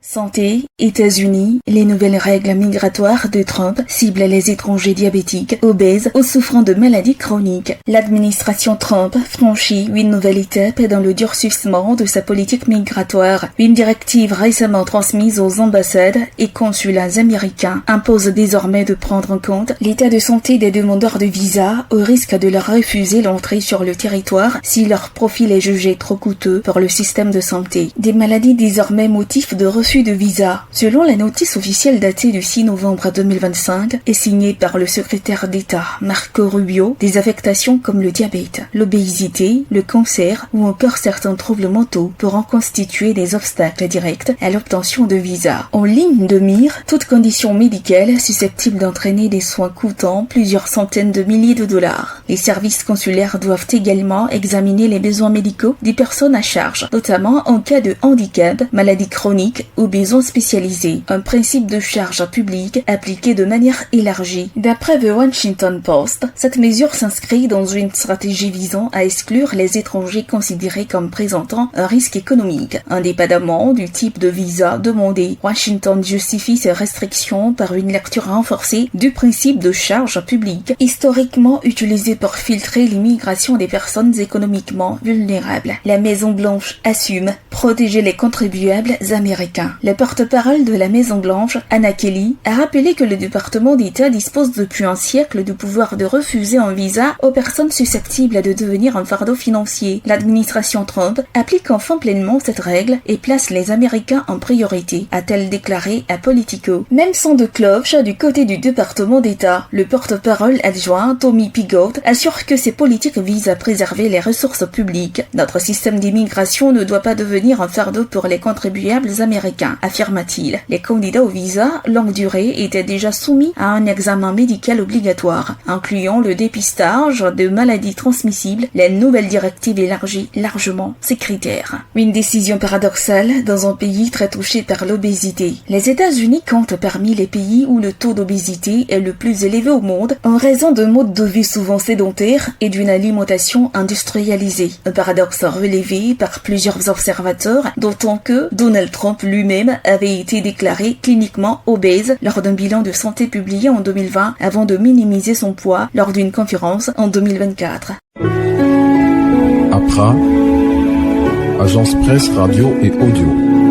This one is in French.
Santé, États-Unis, les nouvelles règles migratoires de Trump ciblent les étrangers diabétiques, obèses ou souffrant de maladies chroniques. L'administration Trump franchit une nouvelle étape dans le durcissement de sa politique migratoire. Une directive récemment transmise aux ambassades et consulats américains impose désormais de prendre en compte l'état de santé des demandeurs de visa au risque de leur refuser l'entrée sur le territoire si leur profil est jugé trop coûteux pour le système de santé. Des maladies désormais motifs de refus de visa. Selon la notice officielle datée du 6 novembre 2025 et signée par le secrétaire d'État Marco Rubio, des affectations comme le diabète, l'obésité, le cancer ou encore certains troubles mentaux pourront constituer des obstacles directs à l'obtention de visa. En ligne de mire, toute condition médicale susceptible d'entraîner des soins coûtant plusieurs centaines de milliers de dollars. Les services consulaires doivent également examiner les besoins médicaux des personnes à charge, notamment en cas de handicap, maladie chronique ou besoins spécialisés, un principe de charge publique appliqué de manière élargie. D'après The Washington Post, cette mesure s'inscrit dans une stratégie visant à exclure les étrangers considérés comme présentant un risque économique, indépendamment du type de visa demandé. Washington justifie ces restrictions par une lecture renforcée du principe de charge publique, historiquement utilisé pour filtrer l'immigration des personnes économiquement vulnérables. La Maison-Blanche assume protéger les contribuables américains. Le porte-parole de la Maison-Blanche, Anna Kelly, a rappelé que le département d'État dispose depuis un siècle du pouvoir de refuser un visa aux personnes susceptibles de devenir un fardeau financier. L'administration Trump applique enfin pleinement cette règle et place les Américains en priorité, a-t-elle déclaré à Politico. Même son de cloche du côté du département d'État, le porte-parole adjoint Tommy Pigott assure que ces politiques visent à préserver les ressources publiques. Notre système d'immigration ne doit pas devenir un fardeau pour les contribuables américains, affirma-t-il. Les candidats au visa longue durée étaient déjà soumis à un examen médical obligatoire, incluant le dépistage de maladies transmissibles. La nouvelle directive élargit largement ces critères. Une décision paradoxale dans un pays très touché par l'obésité. Les États-Unis comptent parmi les pays où le taux d'obésité est le plus élevé au monde en raison de modes de vie souvent sédentaires et d'une alimentation industrialisée. Un paradoxe relevé par plusieurs observateurs, d'autant que Donald Trump lui-même avait été déclaré cliniquement obèse lors d'un bilan de santé publié en 2020 avant de minimiser son poids lors d'une conférence en 2024. APRA, Agence Presse, Radio et Audio.